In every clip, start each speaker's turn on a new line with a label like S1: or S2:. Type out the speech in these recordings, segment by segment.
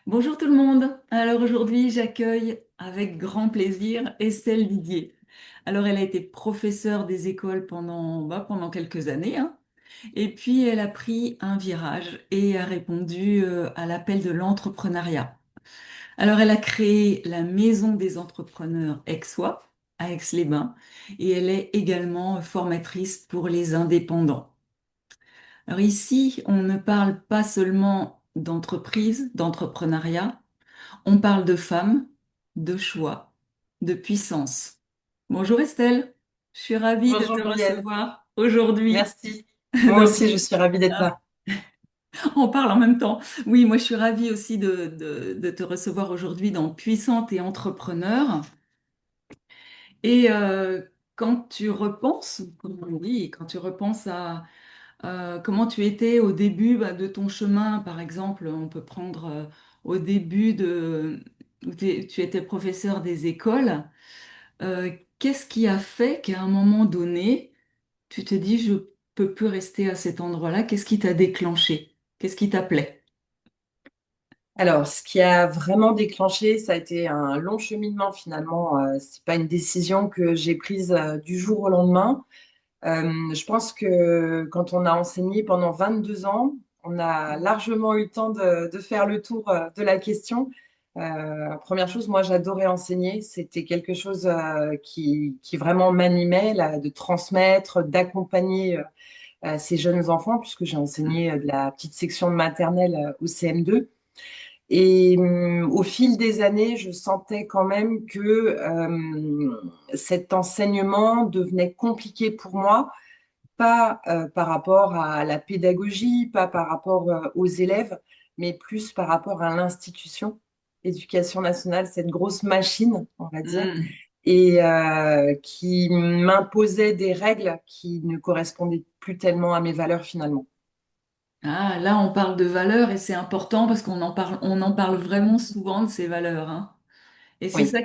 S1: Bonjour tout le monde. Alors aujourd'hui, j'accueille avec grand plaisir Estelle Didier. Alors elle a été professeure des écoles pendant quelques années, hein. Et puis elle a pris un virage et a répondu à l'appel de l'entrepreneuriat. Alors elle a créé la Maison des entrepreneurs Aixois à Aix-les-Bains et elle est également formatrice pour les indépendants. Alors ici, on ne parle pas seulement d'entreprise, d'entrepreneuriat. On parle de femmes, de choix, de puissance. Bonjour Estelle, je suis ravie de
S2: Bonjour
S1: te
S2: Muriel,
S1: recevoir aujourd'hui.
S2: merci. Moi
S1: Donc,
S2: aussi, je suis ravie d'être
S1: ah,
S2: là.
S1: on parle en même temps. Oui, moi je suis ravie aussi de te recevoir aujourd'hui dans Puissante et Entrepreneur. Et quand tu repenses, oui, quand tu repenses à comment tu étais au début de ton chemin, par exemple, on peut prendre au début où tu étais professeur des écoles. Qu'est-ce qui a fait qu'à un moment donné, tu te dis, je peux plus rester à cet endroit-là? Qu'est-ce qui t'a déclenché? Qu'est-ce qui t'appelait?
S2: Alors, ce qui a vraiment déclenché, ça a été un long cheminement finalement. C'est pas une décision que j'ai prise du jour au lendemain. Je pense que quand on a enseigné pendant 22 ans, on a largement eu le temps de faire le tour de la question. Première chose, moi j'adorais enseigner. C'était quelque chose qui vraiment m'animait, là, de transmettre, d'accompagner ces jeunes enfants, puisque j'ai enseigné de la petite section de maternelle au CM2. Et au fil des années, je sentais quand même que cet enseignement devenait compliqué pour moi, pas par rapport à la pédagogie, pas par rapport aux élèves, mais plus par rapport à l'institution, Éducation nationale, cette grosse machine, on va dire,
S1: Hmm.
S2: et qui m'imposait des règles qui ne correspondaient plus tellement à mes valeurs finalement.
S1: Ah, là, on parle de valeurs et c'est important parce on en parle vraiment souvent de ces valeurs, hein. Et c'est
S2: Oui.
S1: ça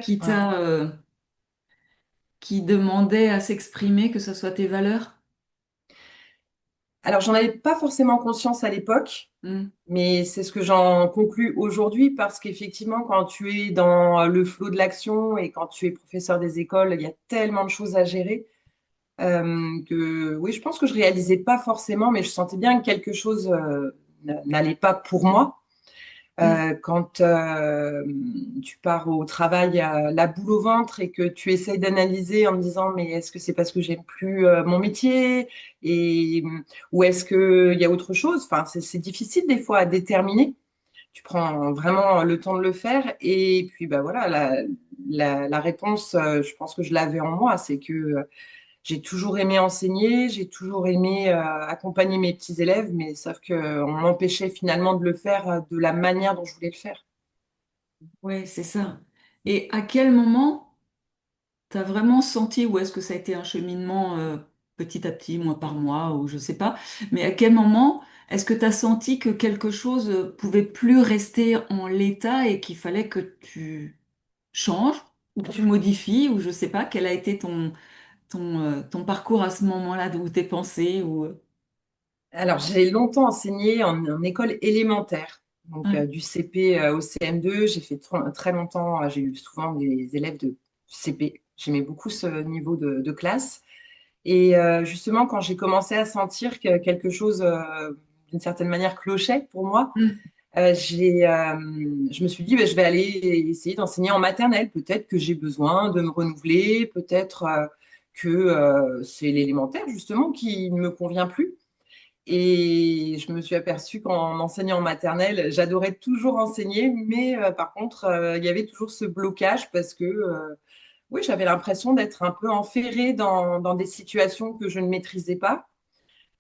S1: qui demandait à s'exprimer, que ce soit tes valeurs?
S2: Alors, j'en avais pas forcément conscience à l'époque,
S1: Hmm.
S2: mais c'est ce que j'en conclus aujourd'hui parce qu'effectivement, quand tu es dans le flot de l'action et quand tu es professeur des écoles, il y a tellement de choses à gérer que oui, je pense que je réalisais pas forcément, mais je sentais bien que quelque chose n'allait pas pour moi.
S1: Hmm.
S2: Quand tu pars au travail à la boule au ventre et que tu essayes d'analyser en te disant mais est-ce que c'est parce que j'aime plus mon métier et ou est-ce qu'il y a autre chose? Enfin, c'est difficile des fois à déterminer. Tu prends vraiment le temps de le faire et puis bah voilà la réponse, je pense que je l'avais en moi, c'est que j'ai toujours aimé enseigner, j'ai toujours aimé accompagner mes petits élèves, mais sauf qu'on m'empêchait finalement de le faire de la manière dont je voulais le faire.
S1: Oui, c'est ça. Et à quel moment t'as vraiment senti, ou est-ce que ça a été un cheminement petit à petit, mois par mois, ou je sais pas, mais à quel moment est-ce que t'as senti que quelque chose pouvait plus rester en l'état et qu'il fallait que tu changes, ou que tu modifies, ou je sais pas, quel a été ton parcours à ce moment-là, ou tes pensées, ou...
S2: Alors, j'ai longtemps enseigné en école élémentaire, donc
S1: Ouais.
S2: du CP au CM2. J'ai fait très longtemps, j'ai eu souvent des élèves de CP. J'aimais beaucoup ce niveau de classe. Et justement, quand j'ai commencé à sentir que quelque chose, d'une certaine manière, clochait pour moi,
S1: Mm.
S2: je me suis dit, ben, je vais aller essayer d'enseigner en maternelle. Peut-être que j'ai besoin de me renouveler, peut-être que c'est l'élémentaire, justement, qui ne me convient plus. Et je me suis aperçue qu'en enseignant en maternelle, j'adorais toujours enseigner, mais par contre, il y avait toujours ce blocage parce que oui, j'avais l'impression d'être un peu enferrée dans des situations que je ne maîtrisais pas,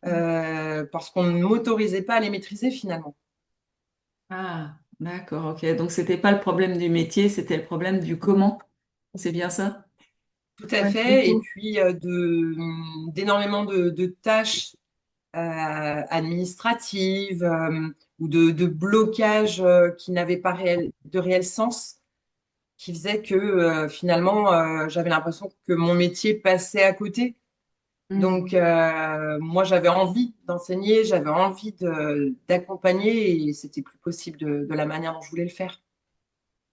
S2: parce qu'on ne m'autorisait pas à les maîtriser finalement.
S1: Ah, d'accord, ok. Donc c'était pas le problème du métier, c'était le problème du comment. C'est bien ça?
S2: Tout à
S1: Ouais,
S2: fait. Et
S1: plutôt.
S2: puis d'énormément de tâches administratives ou de blocages qui n'avaient pas de réel sens, qui faisait que finalement, j'avais l'impression que mon métier passait à côté.
S1: Mm.
S2: Donc, moi, j'avais envie d'enseigner, j'avais envie d'accompagner et c'était plus possible de la manière dont je voulais le faire.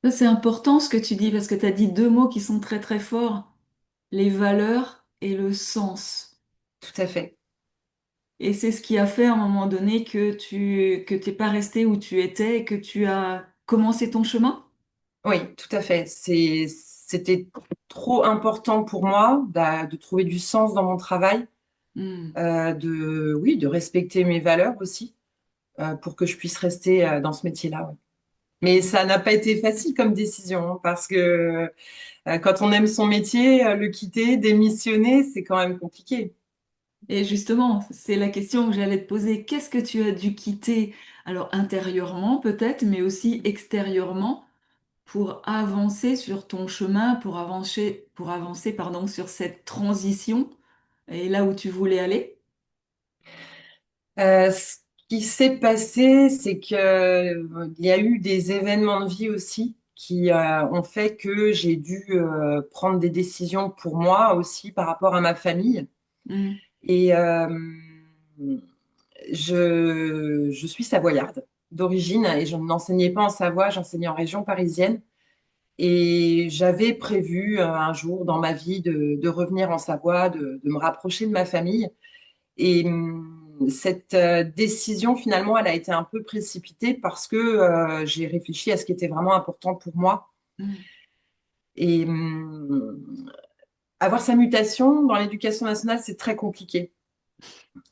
S1: Ça, c'est important ce que tu dis parce que tu as dit deux mots qui sont très très forts, les valeurs et le sens.
S2: Tout à fait.
S1: Et c'est ce qui a fait à un moment donné que t'es pas resté où tu étais et que tu as commencé ton chemin?
S2: Oui, tout à fait. C'était trop important pour moi de trouver du sens dans mon travail,
S1: Hmm.
S2: oui, de respecter mes valeurs aussi, pour que je puisse rester dans ce métier-là. Ouais. Mais ça n'a pas été facile comme décision, hein, parce que quand on aime son métier, le quitter, démissionner, c'est quand même compliqué.
S1: Et justement, c'est la question que j'allais te poser. Qu'est-ce que tu as dû quitter, alors intérieurement peut-être, mais aussi extérieurement, pour avancer sur ton chemin, pour avancer, pardon, sur cette transition et là où tu voulais aller?
S2: Ce qui s'est passé, c'est que, il y a eu des événements de vie aussi qui ont fait que j'ai dû prendre des décisions pour moi aussi par rapport à ma famille.
S1: Hmm.
S2: Et je suis savoyarde d'origine et je n'enseignais pas en Savoie, j'enseignais en région parisienne. Et j'avais prévu un jour dans ma vie de revenir en Savoie, de me rapprocher de ma famille. Et cette décision, finalement, elle a été un peu précipitée parce que j'ai réfléchi à ce qui était vraiment important pour moi.
S1: Hmm.
S2: Et avoir sa mutation dans l'éducation nationale, c'est très compliqué.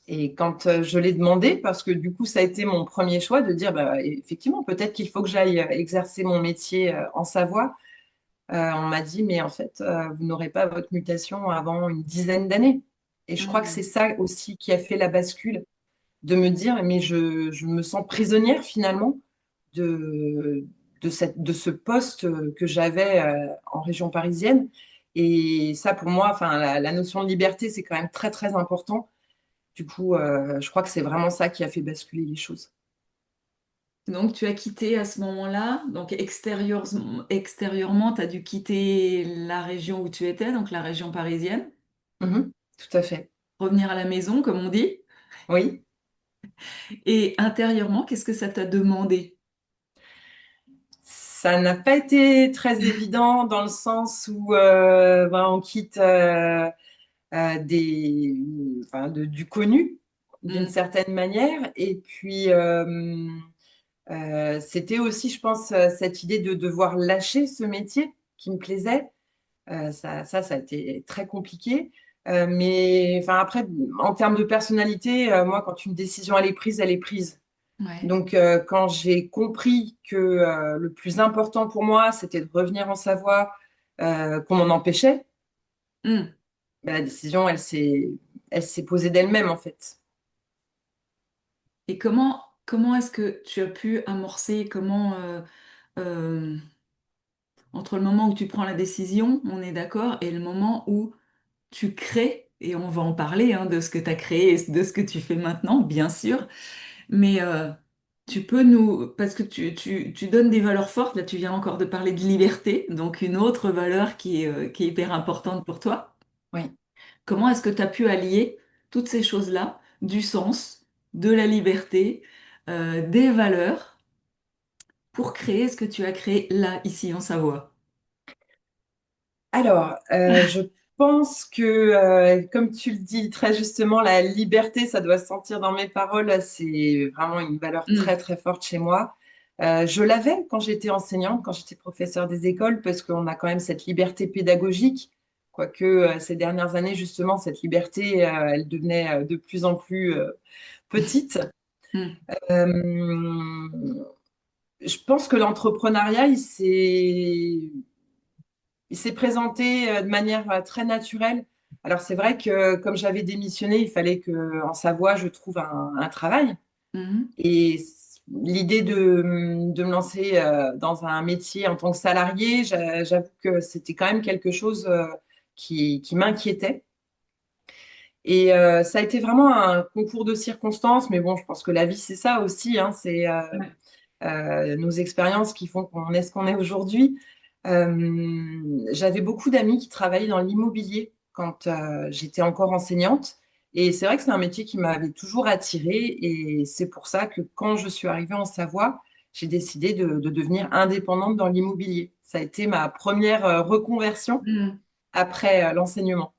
S2: Et quand je l'ai demandé, parce que du coup, ça a été mon premier choix de dire, bah, effectivement, peut-être qu'il faut que j'aille exercer mon métier en Savoie. On m'a dit, mais en fait, vous n'aurez pas votre mutation avant une dizaine d'années. Et je crois que c'est
S1: Hmm.
S2: ça aussi qui a fait la bascule de me dire, mais je me sens prisonnière finalement de, de ce poste que j'avais en région parisienne. Et ça, pour moi, enfin, la notion de liberté, c'est quand même très, très important. Du coup, je crois que c'est vraiment ça qui a fait basculer les choses.
S1: Donc tu as quitté à ce moment-là, donc extérieurement, tu as dû quitter la région où tu étais, donc la région parisienne,
S2: Mhm, tout à fait.
S1: revenir à la maison, comme on dit.
S2: Oui.
S1: Et intérieurement, qu'est-ce que ça t'a demandé?
S2: Ça n'a pas été très évident dans le sens où ben, on quitte enfin, du connu d'une
S1: Hmm.
S2: certaine manière. Et puis, c'était aussi, je pense, cette idée de devoir lâcher ce métier qui me plaisait. Ça a été très compliqué. Mais enfin, après, en termes de personnalité, moi, quand une décision elle est prise, elle est prise.
S1: Ouais.
S2: Donc, quand j'ai compris que le plus important pour moi, c'était de revenir en Savoie, qu'on m'en empêchait,
S1: Hmm.
S2: ben, la décision, elle s'est posée d'elle-même, en fait.
S1: Et comment est-ce que tu as pu amorcer, euh, entre le moment où tu prends la décision, on est d'accord, et le moment où tu crées, et on va en parler hein, de ce que tu as créé et de ce que tu fais maintenant, bien sûr, mais tu peux nous, parce que tu donnes des valeurs fortes, là tu viens encore de parler de liberté, donc une autre valeur qui est hyper importante pour toi.
S2: Oui.
S1: Comment est-ce que tu as pu allier toutes ces choses-là, du sens, de la liberté, des valeurs, pour créer ce que tu as créé là, ici en Savoie?
S2: Alors, je pense que, comme tu le dis très justement, la liberté, ça doit se sentir dans mes paroles. C'est vraiment une valeur
S1: Hmm.
S2: très, très forte chez moi. Je l'avais quand j'étais enseignante, quand j'étais professeure des écoles, parce qu'on a quand même cette liberté pédagogique. Quoique ces dernières années, justement, cette liberté, elle devenait de plus en plus petite.
S1: Hmm.
S2: Euh, je pense que l'entrepreneuriat, il s'est présenté de manière très naturelle. Alors c'est vrai que comme j'avais démissionné, il fallait que en Savoie, je trouve un travail.
S1: Mhm.
S2: Et l'idée de me lancer dans un métier en tant que salarié, j'avoue que c'était quand même quelque chose qui m'inquiétait. Et ça a été vraiment un concours de circonstances, mais bon, je pense que la vie, c'est ça aussi, hein, c'est
S1: Ouais.
S2: nos expériences qui font qu'on est ce qu'on est aujourd'hui. J'avais beaucoup d'amis qui travaillaient dans l'immobilier quand j'étais encore enseignante. Et c'est vrai que c'est un métier qui m'avait toujours attirée. Et c'est pour ça que quand je suis arrivée en Savoie, j'ai décidé de devenir indépendante dans l'immobilier. Ça a été ma première reconversion
S1: Hmm.
S2: après l'enseignement.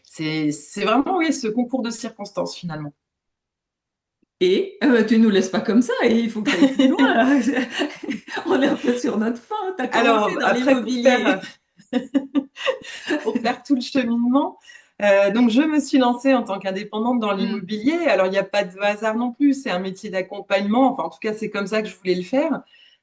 S2: C'est vraiment, oui, ce concours de circonstances finalement.
S1: Et tu nous laisses pas comme ça, et il faut que tu ailles plus loin, là. On est un peu sur notre fin. Tu as commencé
S2: Alors,
S1: dans
S2: après,
S1: l'immobilier.
S2: pour faire tout le cheminement, donc je me suis lancée en tant qu'indépendante dans
S1: Hmm.
S2: l'immobilier. Alors, il n'y a pas de hasard non plus, c'est un métier d'accompagnement. Enfin, en tout cas, c'est comme ça que je voulais le faire.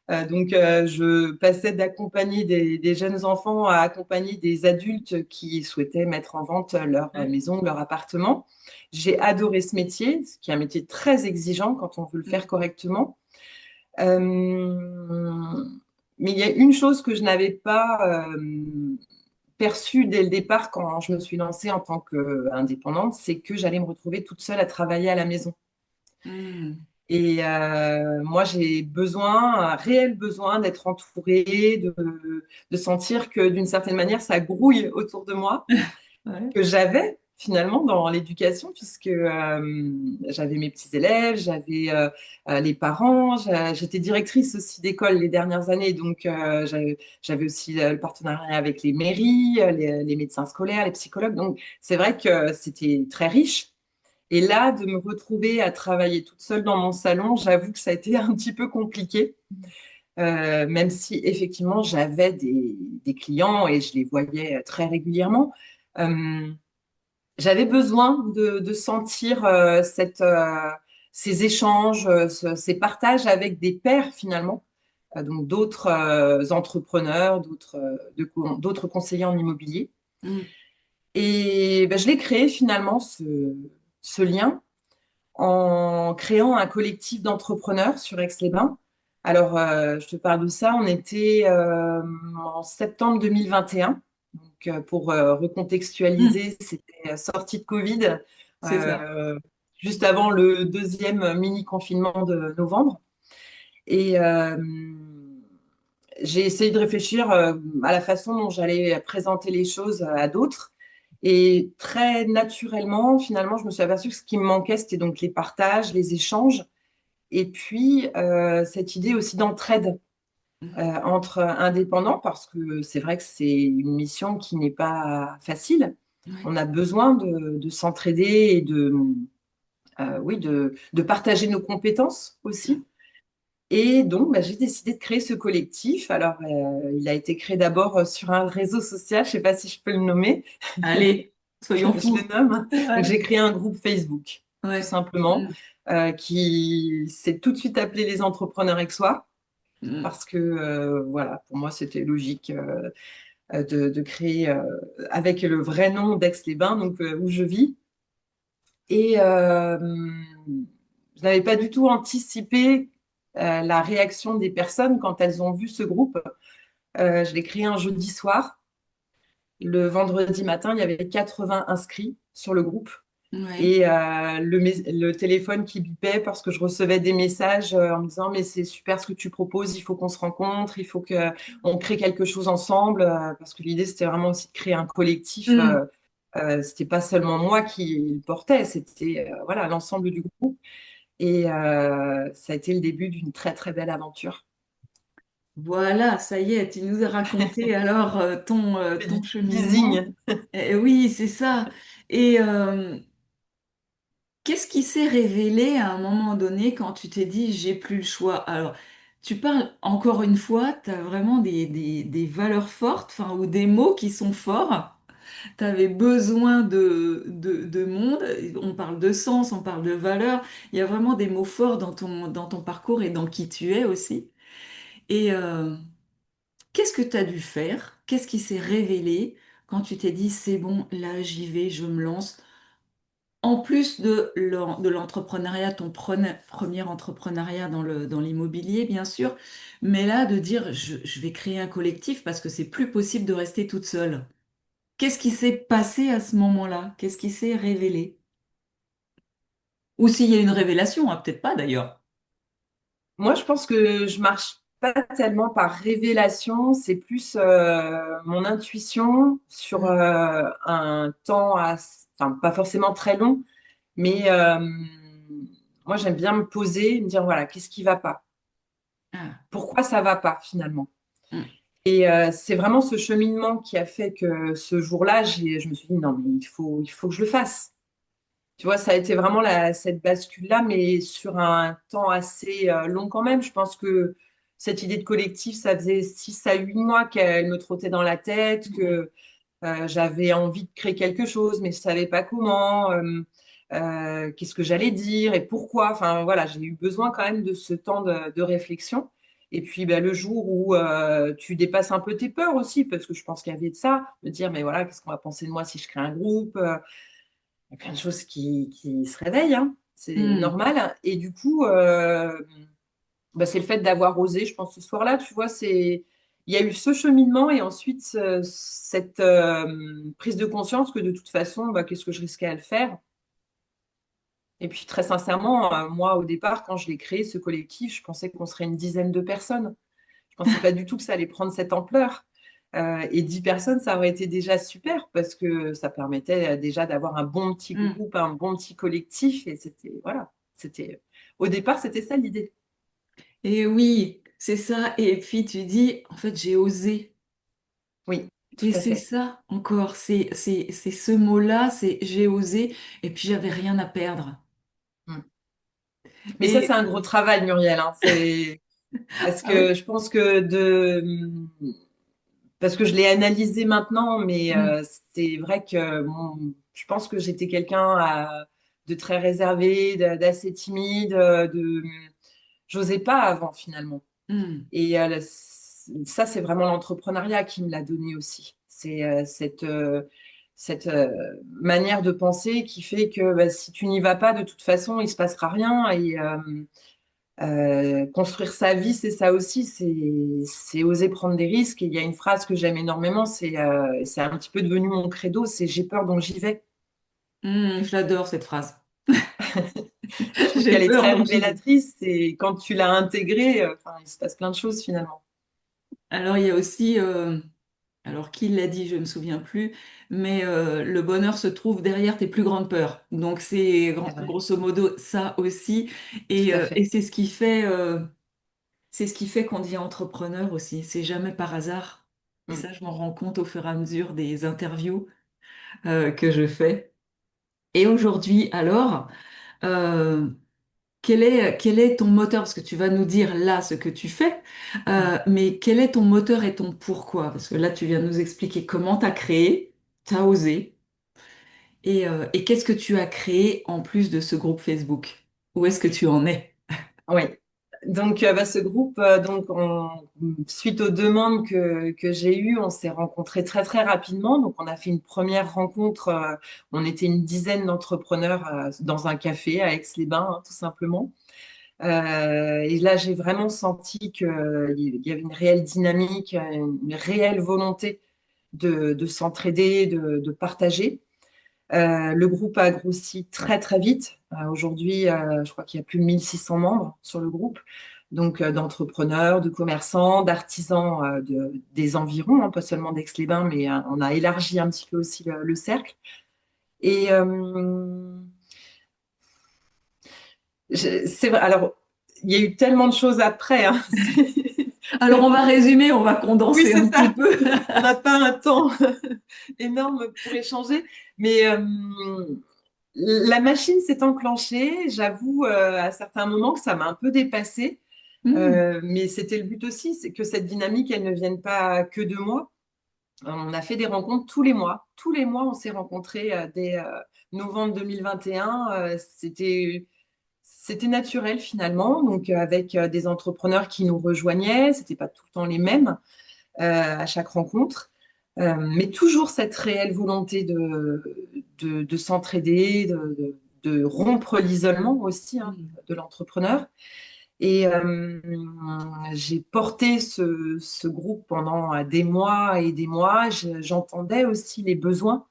S2: Je passais d'accompagner des jeunes enfants à accompagner des adultes qui souhaitaient mettre en vente leur
S1: Ouais.
S2: maison, leur appartement. J'ai adoré ce métier, ce qui est un métier très exigeant quand on veut le faire
S1: Hmm.
S2: correctement. Euh, mais il y a une chose que je n'avais pas perçue dès le départ quand je me suis lancée en tant qu'indépendante, c'est que j'allais me retrouver toute seule à travailler à la maison.
S1: Hmm.
S2: Et moi, j'ai besoin, un réel besoin d'être entourée, de sentir que d'une certaine manière, ça grouille autour de moi,
S1: Ouais.
S2: que j'avais finalement dans l'éducation, puisque j'avais mes petits élèves, j'avais les parents, j'étais directrice aussi d'école les dernières années, donc j'avais aussi le partenariat avec les mairies, les médecins scolaires, les psychologues, donc c'est vrai que c'était très riche. Et là, de me retrouver à travailler toute seule dans mon salon, j'avoue que ça a été un petit peu compliqué, même si effectivement j'avais des clients et je les voyais très régulièrement. Euh, J'avais besoin de sentir ces échanges, ces partages avec des pairs finalement, donc d'autres entrepreneurs, d'autres conseillers en immobilier.
S1: Hmm.
S2: Et ben, je l'ai créé finalement, ce lien, en créant un collectif d'entrepreneurs sur Aix-les-Bains. Alors, je te parle de ça, on était en septembre 2021. Donc, pour
S1: Hmm.
S2: recontextualiser, c'était sortie de Covid,
S1: C'est ça.
S2: euh, juste avant le deuxième mini-confinement de novembre. Et j'ai essayé de réfléchir à la façon dont j'allais présenter les choses à d'autres. Et très naturellement, finalement, je me suis aperçue que ce qui me manquait, c'était donc les partages, les échanges, et puis cette idée aussi d'entraide
S1: Hmm.
S2: entre indépendants, parce que c'est vrai que c'est une mission qui n'est pas facile.
S1: Ouais.
S2: On a besoin de s'entraider et oui, de partager nos compétences aussi. Et donc, bah, j'ai décidé de créer ce collectif. Alors, il a été créé d'abord sur un réseau social, je ne sais pas si je peux le nommer,
S1: Allez, soyons
S2: je le
S1: fous.
S2: nomme. Donc,
S1: Ouais.
S2: j'ai créé un groupe Facebook, tout
S1: Ouais.
S2: simplement,
S1: Hmm.
S2: qui s'est tout de suite appelé Les Entrepreneurs Aixois,
S1: Hmm.
S2: parce que, voilà, pour moi, c'était logique de créer avec le vrai nom d'Aix-les-Bains, donc où je vis. Et je n'avais pas du tout anticipé la réaction des personnes quand elles ont vu ce groupe. Je l'ai créé un jeudi soir. Le vendredi matin, il y avait 80 inscrits sur le groupe.
S1: Ouais.
S2: Et le téléphone qui bipait parce que je recevais des messages en me disant, mais c'est super ce que tu proposes, il faut qu'on se rencontre, il faut qu'on crée quelque chose ensemble, parce que l'idée, c'était vraiment aussi de créer un collectif.
S1: Hmm.
S2: C'était pas seulement moi qui le portais, c'était voilà, l'ensemble du groupe. Et ça a été le début d'une très, très belle aventure.
S1: Voilà, ça y est, tu nous as raconté alors
S2: C'est
S1: ton
S2: du
S1: cheminement.
S2: teasing.
S1: Oui, c'est ça. Et qu'est-ce qui s'est révélé à un moment donné quand tu t'es dit j'ai plus le choix? Alors, tu parles encore une fois, tu as vraiment des valeurs fortes, enfin, ou des mots qui sont forts. Tu avais besoin de monde. On parle de sens, on parle de valeurs. Il y a vraiment des mots forts dans ton parcours et dans qui tu es aussi. Et qu'est-ce que tu as dû faire? Qu'est-ce qui s'est révélé quand tu t'es dit c'est bon, là j'y vais, je me lance? En plus de l'entrepreneuriat, ton premier entrepreneuriat dans l'immobilier, bien sûr, mais là, de dire, je vais créer un collectif parce que c'est plus possible de rester toute seule. Qu'est-ce qui s'est passé à ce moment-là? Qu'est-ce qui s'est révélé? Ou s'il y a une révélation, hein, peut-être pas d'ailleurs.
S2: Moi, je pense que je marche pas tellement par révélation, c'est plus mon intuition sur
S1: Mm.
S2: un temps enfin, pas forcément très long, mais moi, j'aime bien me poser, me dire, voilà, qu'est-ce qui va pas?
S1: Ah,
S2: Pourquoi ça va pas finalement?
S1: mm,
S2: Et c'est vraiment ce cheminement qui a fait que ce jour-là, je me suis dit, non, mais il faut que je le fasse. Tu vois, ça a été vraiment cette bascule-là, mais sur un temps assez long quand même. Je pense que cette idée de collectif, ça faisait 6 à 8 mois qu'elle me trottait dans la tête,
S1: mm,
S2: que j'avais envie de créer quelque chose, mais je savais pas comment, qu'est-ce que j'allais dire et pourquoi. Enfin voilà, j'ai eu besoin quand même de ce temps de réflexion. Et puis ben, le jour où tu dépasses un peu tes peurs aussi, parce que je pense qu'il y avait de ça, de dire mais voilà, qu'est-ce qu'on va penser de moi si je crée un groupe? Il y a plein de choses qui se réveillent, hein. C'est
S1: mm.
S2: normal. Et du coup, bah, c'est le fait d'avoir osé, je pense, ce soir-là, tu vois, il y a eu ce cheminement et ensuite cette prise de conscience que de toute façon, bah, qu'est-ce que je risquais à le faire? Et puis très sincèrement, moi, au départ, quand je l'ai créé, ce collectif, je pensais qu'on serait une dizaine de personnes. Je pensais pas du tout que ça allait prendre cette ampleur. Et 10 personnes, ça aurait été déjà super parce que ça permettait déjà d'avoir un bon petit
S1: Mm.
S2: groupe, un bon petit collectif. Et c'était, voilà, au départ, c'était ça l'idée.
S1: Et oui, c'est ça. Et puis tu dis, en fait, j'ai osé.
S2: Oui,
S1: Et
S2: tout à
S1: c'est
S2: fait.
S1: ça encore, c'est ce mot-là, c'est j'ai osé, et puis j'avais rien à perdre.
S2: Mm. Mais ça, c'est
S1: Et
S2: un gros travail, Muriel, hein. C'est parce
S1: ah oui,
S2: que je pense que parce que je l'ai analysé maintenant, mais
S1: mm,
S2: c'est vrai que je pense que j'étais quelqu'un de très réservé, d'assez timide, j'osais pas avant finalement.
S1: mm,
S2: Et ça, c'est vraiment l'entrepreneuriat qui me l'a donné aussi. C'est cette manière de penser qui fait que bah, si tu n'y vas pas, de toute façon, il se passera rien. Et construire sa vie, c'est ça aussi, c'est oser prendre des risques. Et il y a une phrase que j'aime énormément, c'est un petit peu devenu mon credo, c'est j'ai peur donc j'y vais.
S1: je l'adore cette phrase.
S2: Je trouve
S1: J'ai
S2: qu'elle est
S1: peur
S2: très
S1: donc j'y vais.
S2: révélatrice et quand tu l'as intégrée, enfin, il se passe plein de choses finalement.
S1: Alors il y a aussi, alors qui l'a dit, je ne me souviens plus, mais le bonheur se trouve derrière tes plus grandes peurs. Donc c'est
S2: C'est vrai,
S1: grosso modo ça aussi,
S2: tout à
S1: et
S2: fait.
S1: c'est ce qui fait qu'on devient entrepreneur aussi. C'est jamais par hasard. Et
S2: Mm.
S1: ça, je m'en rends compte au fur et à mesure des interviews que je fais. Et aujourd'hui, alors, euh, quel est ton moteur? Parce que tu vas nous dire là ce que tu fais,
S2: Mm.
S1: mais quel est ton moteur et ton pourquoi? Parce que là, tu viens de nous expliquer comment tu as créé, tu as osé, et qu'est-ce que tu as créé en plus de ce groupe Facebook? Où est-ce que tu en es?
S2: Oui. Donc, bah, ce groupe, suite aux demandes que j'ai eues, on s'est rencontrés très, très rapidement. Donc, on a fait une première rencontre. On était une dizaine d'entrepreneurs dans un café à Aix-les-Bains, hein, tout simplement. Et là, j'ai vraiment senti qu'il y avait une réelle dynamique, une réelle volonté de s'entraider, de partager. Le groupe a grossi très très vite. Aujourd'hui, je crois qu'il y a plus de 1600 membres sur le groupe, donc d'entrepreneurs, de commerçants, d'artisans des environs, hein, pas seulement d'Aix-les-Bains, mais on a élargi un petit peu aussi le cercle. Et c'est vrai, alors, il y a eu tellement de choses après, hein.
S1: Alors, on va résumer, on va
S2: Oui,
S1: condenser
S2: c'est
S1: un petit
S2: ça.
S1: peu.
S2: On n'a pas un temps énorme pour échanger, mais la machine s'est enclenchée. J'avoue à certains moments que ça m'a un peu dépassée.
S1: Hmm.
S2: Mais c'était le but aussi, c'est que cette dynamique, elle ne vienne pas que de moi. On a fait des rencontres tous les mois. Tous les mois, on s'est rencontrés dès novembre 2021. C'était naturel finalement, donc avec des entrepreneurs qui nous rejoignaient. C'était pas tout le temps les mêmes à chaque rencontre. Mais toujours cette réelle volonté de s'entraider, de rompre l'isolement aussi, hein,
S1: Hmm.
S2: de l'entrepreneur. Et j'ai porté ce groupe pendant des mois et des mois. J'entendais aussi les besoins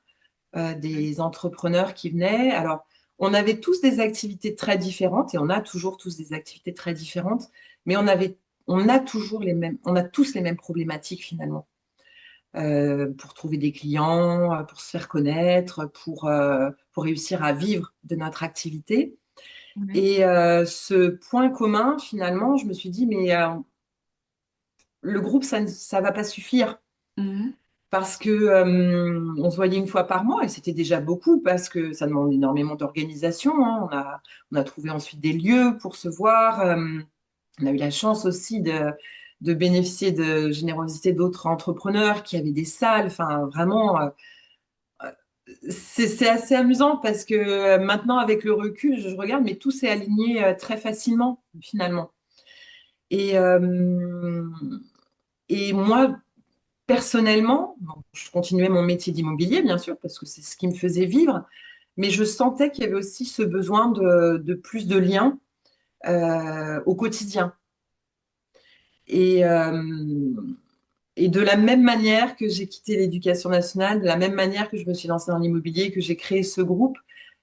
S2: des entrepreneurs qui venaient. Alors, on avait tous des activités très différentes et on a toujours tous des activités très différentes, mais on a toujours on a tous les mêmes problématiques finalement. pour trouver des clients, pour se faire connaître, pour réussir à vivre de notre activité.
S1: Ouais.
S2: Et ce point commun, finalement, je me suis dit, mais le groupe, ça va pas suffire.
S1: Mhm.
S2: Parce que on se voyait une fois par mois et c'était déjà beaucoup parce que ça demande énormément d'organisation, hein. On a trouvé ensuite des lieux pour se voir. On a eu la chance aussi de bénéficier de générosité d'autres entrepreneurs qui avaient des salles. Enfin, vraiment, c'est assez amusant parce que maintenant, avec le recul, je regarde, mais tout s'est aligné très facilement finalement. Et, euh, et moi, personnellement, bon, je continuais mon métier d'immobilier, bien sûr, parce que c'est ce qui me faisait vivre, mais je sentais qu'il y avait aussi ce besoin de plus de liens au quotidien. Et, et de la même manière que j'ai quitté l'éducation nationale, de la même manière que je me suis lancée dans l'immobilier, que j'ai créé ce groupe,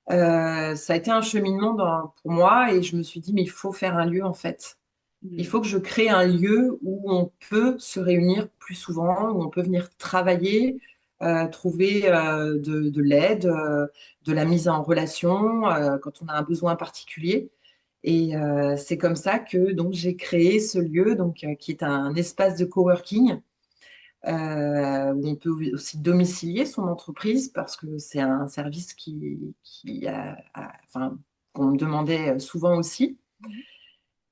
S2: ça a été un cheminement pour moi et je me suis dit, mais il faut faire un lieu en fait. Il
S1: Mhm.
S2: faut que je crée un lieu où on peut se réunir plus souvent, où on peut venir travailler, trouver de l'aide, de la mise en relation quand on a un besoin particulier. Et c'est comme ça que donc j'ai créé ce lieu donc qui est un espace de coworking où on peut aussi domicilier son entreprise parce que c'est un service enfin, qu'on me demandait souvent aussi.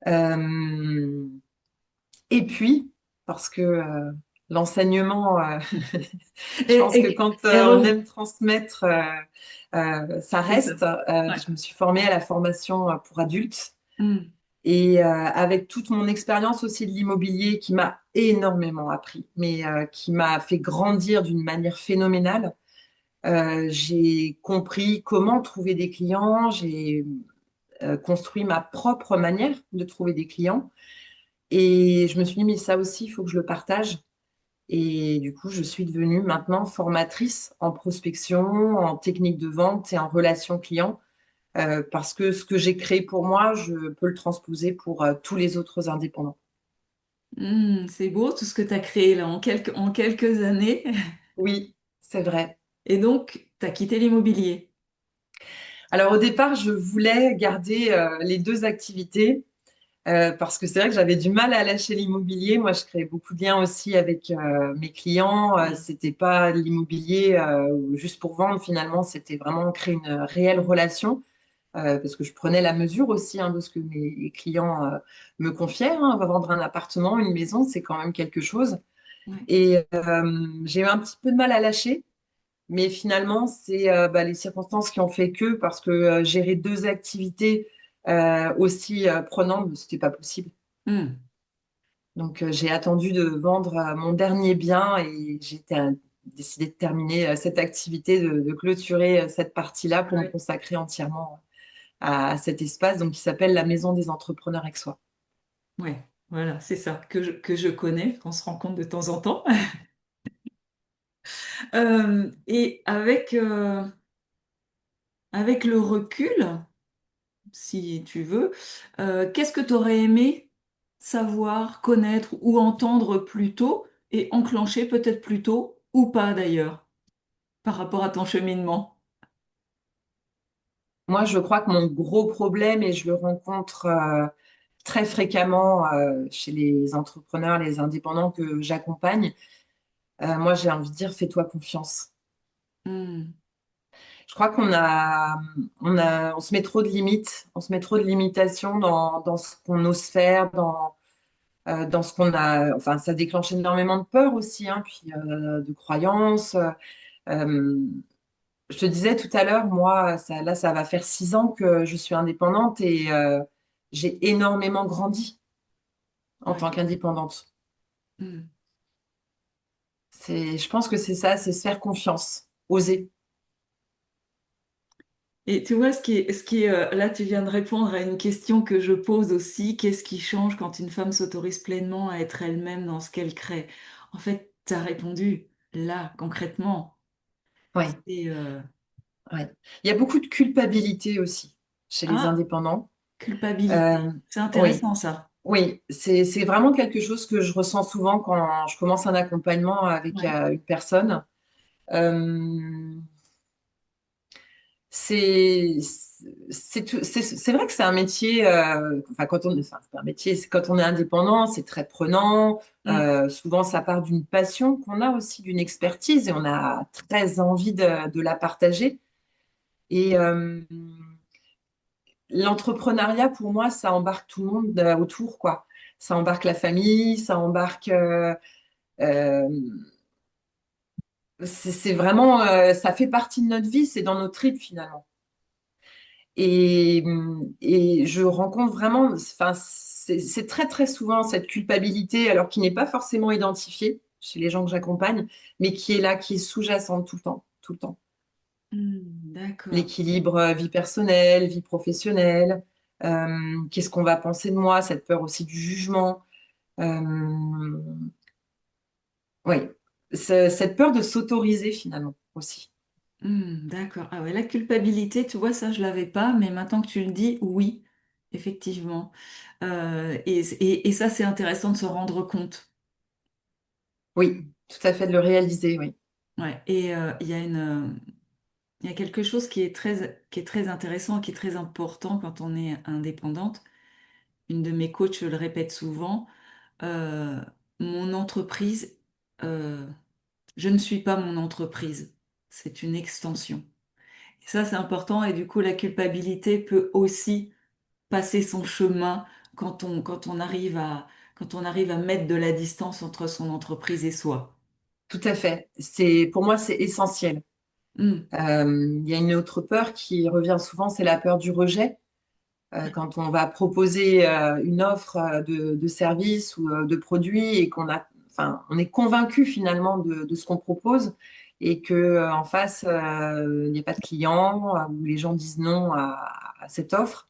S2: Euh, et puis, parce que l'enseignement, je
S1: Et,
S2: pense que
S1: et,
S2: quand
S1: et
S2: on
S1: re-
S2: aime transmettre, ça
S1: c'est ça.
S2: reste.
S1: Ouais.
S2: Je me suis formée à la formation pour adultes.
S1: Mhm.
S2: Et avec toute mon expérience aussi de l'immobilier qui m'a énormément appris, mais qui m'a fait grandir d'une manière phénoménale, j'ai compris comment trouver des clients, j'ai construit ma propre manière de trouver des clients. Et je me suis dit, mais ça aussi, il faut que je le partage. Et du coup, je suis devenue maintenant formatrice en prospection, en technique de vente et en relation client, parce que ce que j'ai créé pour moi, je peux le transposer pour tous les autres indépendants.
S1: C'est beau tout ce que tu as créé là en quelques années.
S2: Oui, c'est vrai.
S1: Et donc, tu as quitté l'immobilier.
S2: Alors au départ, je voulais garder les deux activités parce que c'est vrai que j'avais du mal à lâcher l'immobilier. Moi, je créais beaucoup de liens aussi avec mes clients.
S1: Mhm.
S2: C'était pas l'immobilier juste pour vendre finalement, c'était vraiment créer une réelle relation. Parce que je prenais la mesure aussi hein, de ce que mes clients me confiaient, hein. On va vendre un appartement, une maison, c'est quand même quelque chose.
S1: Ouais.
S2: Et j'ai eu un petit peu de mal à lâcher, mais finalement, c'est les circonstances qui ont fait que, parce que gérer deux activités aussi prenantes, c'était pas possible.
S1: Mhm.
S2: Donc j'ai attendu de vendre mon dernier bien et décidé de terminer cette activité, de clôturer cette partie-là pour me
S1: Ouais.
S2: consacrer entièrement à cet espace donc, qui s'appelle la Maison des Entrepreneurs Aixois.
S1: Ouais. Voilà, c'est ça que je connais, qu'on se rencontre de temps en temps. Et avec le recul, si tu veux, qu'est-ce que tu aurais aimé savoir, connaître ou entendre plus tôt et enclencher peut-être plus tôt ou pas d'ailleurs par rapport à ton cheminement?
S2: Moi, je crois que mon gros problème, et je le rencontre très fréquemment chez les entrepreneurs, les indépendants que j'accompagne, moi, j'ai envie de dire, fais-toi confiance.
S1: Hmm.
S2: Je crois on se met trop de limites, on se met trop de limitations dans ce qu'on ose faire, dans ce qu'on a. Enfin, ça déclenche énormément de peur aussi, hein, puis de croyances. Euh, je te disais tout à l'heure, moi, là, ça va faire 6 ans que je suis indépendante et j'ai énormément grandi en
S1: Ouais.
S2: tant qu'indépendante.
S1: Hmm.
S2: Je pense que c'est ça, c'est se faire confiance, oser.
S1: Et tu vois, là, tu viens de répondre à une question que je pose aussi. Qu'est-ce qui change quand une femme s'autorise pleinement à être elle-même dans ce qu'elle crée? En fait, tu as répondu là, concrètement.
S2: Ouais,
S1: C'est
S2: ouais. Il y a beaucoup de culpabilité aussi chez les
S1: ah,
S2: indépendants. Euh,
S1: culpabilité. C'est
S2: oui,
S1: intéressant ça.
S2: Oui, c'est vraiment quelque chose que je ressens souvent quand je commence un accompagnement avec
S1: Ouais.
S2: une personne. Euh, c'est c'est vrai que c'est un métier, enfin, enfin, c'est pas un métier, c'est quand on est indépendant, c'est très prenant.
S1: Mm.
S2: Souvent, ça part d'une passion qu'on a aussi, d'une expertise, et on a très envie de la partager. Et l'entrepreneuriat, pour moi, ça embarque tout le monde autour, quoi. Ça embarque la famille, ça embarque. Euh, c'est vraiment, ça fait partie de notre vie, c'est dans nos tripes finalement. Et je rencontre vraiment, enfin, c'est très très souvent cette culpabilité, alors qui n'est pas forcément identifiée chez les gens que j'accompagne, mais qui est là, qui est sous-jacente tout le temps, tout le temps.
S1: Mm, d'accord.
S2: L'équilibre vie personnelle, vie professionnelle, qu'est-ce qu'on va penser de moi, cette peur aussi du jugement. Euh, oui, cette peur de s'autoriser finalement aussi.
S1: D'accord. Ah ouais, la culpabilité, tu vois, ça, je l'avais pas, mais maintenant que tu le dis, oui, effectivement. Et ça, c'est intéressant de se rendre compte.
S2: Oui, tout à fait de le réaliser, oui.
S1: Ouais. Et il y a quelque chose qui est très intéressant, qui est très important quand on est indépendante. Une de mes coachs le répète souvent, euh, mon entreprise, euh, je ne suis pas mon entreprise, c'est une extension. Et ça, c'est important. Et du coup, la culpabilité peut aussi passer son chemin quand on arrive à mettre de la distance entre son entreprise et soi.
S2: Tout à fait. Pour moi, c'est essentiel.
S1: Hmm.
S2: Il y a une autre peur qui revient souvent, c'est la peur du rejet. Quand on va proposer une offre de service ou de produit et enfin, on est convaincu finalement de ce qu'on propose et que en face, il n'y a pas de clients ou les gens disent non à cette offre.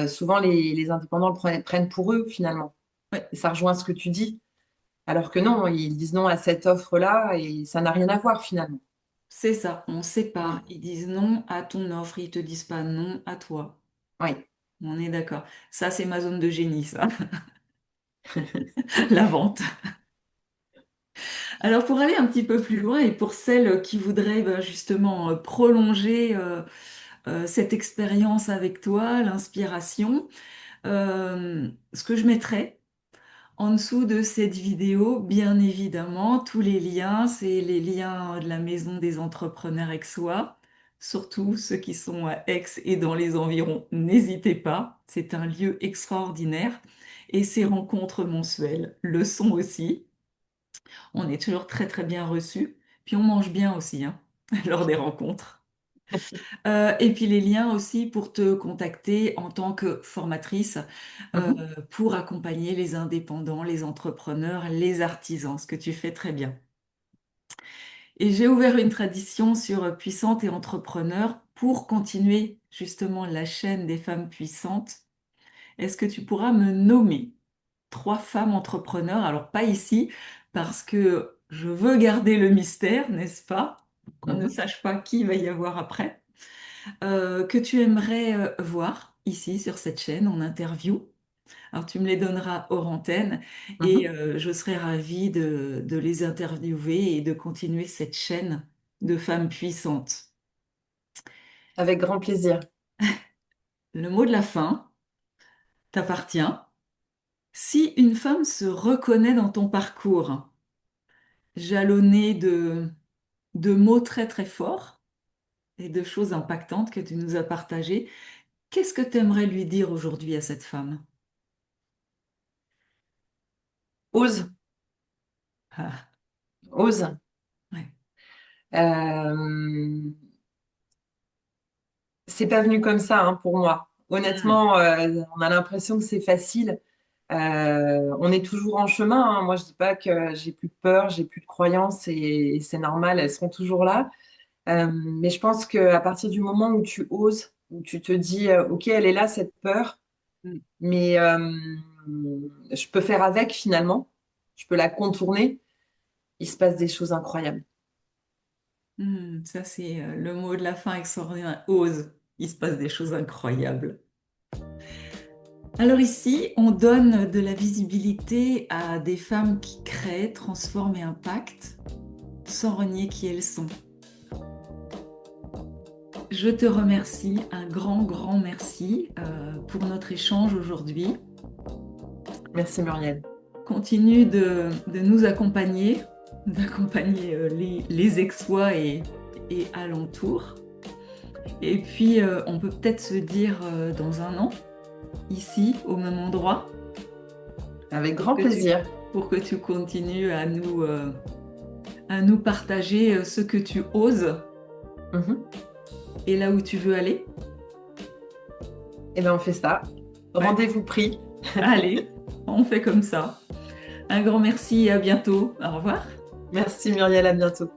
S2: Souvent, les indépendants prennent pour eux finalement.
S1: Ouais,
S2: Et ça rejoint ce que tu dis. Alors que non, ils disent non à cette offre-là et ça n'a rien à voir finalement.
S1: c'est ça, on sépare.
S2: Mm.
S1: Ils disent non à ton offre, ils te disent pas non à toi.
S2: Oui.
S1: On est d'accord. Ça, c'est ma zone de génie, ça, la vente. Alors, pour aller un petit peu plus loin et pour celles qui voudraient ben, justement prolonger cette expérience avec toi, l'inspiration, ce que je mettrais en dessous de cette vidéo, bien évidemment, tous les liens, c'est les liens de la Maison des Entrepreneurs Aixois. Surtout ceux qui sont à Aix et dans les environs, n'hésitez pas, c'est un lieu extraordinaire. Et ces rencontres mensuelles le sont aussi. On est toujours très très bien reçus. Puis on mange bien aussi, hein, lors des rencontres. Et puis les liens aussi pour te contacter en tant que formatrice euh,
S2: Mhm.
S1: pour accompagner les indépendants, les entrepreneurs, les artisans, ce que tu fais très bien. Et j'ai ouvert une tradition sur Puissantes et Entrepreneurs pour continuer justement la chaîne des femmes puissantes. Est-ce que tu pourras me nommer trois femmes entrepreneurs? Alors pas ici, parce que je veux garder le mystère, n'est-ce pas? Qu'on ne
S2: Mhm.
S1: sache pas qui il va y avoir après. Que tu aimerais voir ici sur cette chaîne en interview. Alors tu me les donneras hors antenne et
S2: Mhm.
S1: je serai ravie de les interviewer et de continuer cette chaîne de femmes puissantes.
S2: Avec grand plaisir.
S1: Le mot de la fin t'appartient. Si une femme se reconnaît dans ton parcours, jalonné de mots très très forts et de choses impactantes que tu nous as partagées, qu'est-ce que tu aimerais lui dire aujourd'hui à cette femme?
S2: Ose,
S1: Ah,
S2: ose.
S1: ouais.
S2: Euh, c'est pas venu comme ça hein, pour moi.
S1: Hmm.
S2: Honnêtement, on a l'impression que c'est facile. On est toujours en chemin, hein. Moi, je dis pas que j'ai plus de peur, j'ai plus de croyances et c'est normal, elles seront toujours là. Mais je pense qu'à partir du moment où tu oses, où tu te dis, OK, elle est là, cette peur, mais je peux faire avec finalement, je peux la contourner, il se passe des choses incroyables.
S1: Ça, c'est le mot de la fin extraordinaire. Ose. Il se passe des choses incroyables. Alors ici, on donne de la visibilité à des femmes qui créent, transforment et impactent sans renier qui elles sont. Je te remercie, un grand, grand merci pour notre échange aujourd'hui.
S2: Merci Muriel.
S1: Continue de nous accompagner, d'accompagner les Aixois et alentours. Et puis, on peut peut-être se dire dans un an, ici, au même endroit,
S2: Avec
S1: pour
S2: grand
S1: que tu,
S2: plaisir.
S1: pour que tu continues à nous partager ce que tu oses
S2: Mhm.
S1: et là où tu veux aller.
S2: Eh bien, on fait ça.
S1: Ouais.
S2: Rendez-vous pris.
S1: Allez, on fait comme ça. Un grand merci et à bientôt. Au revoir.
S2: Merci Muriel, à bientôt.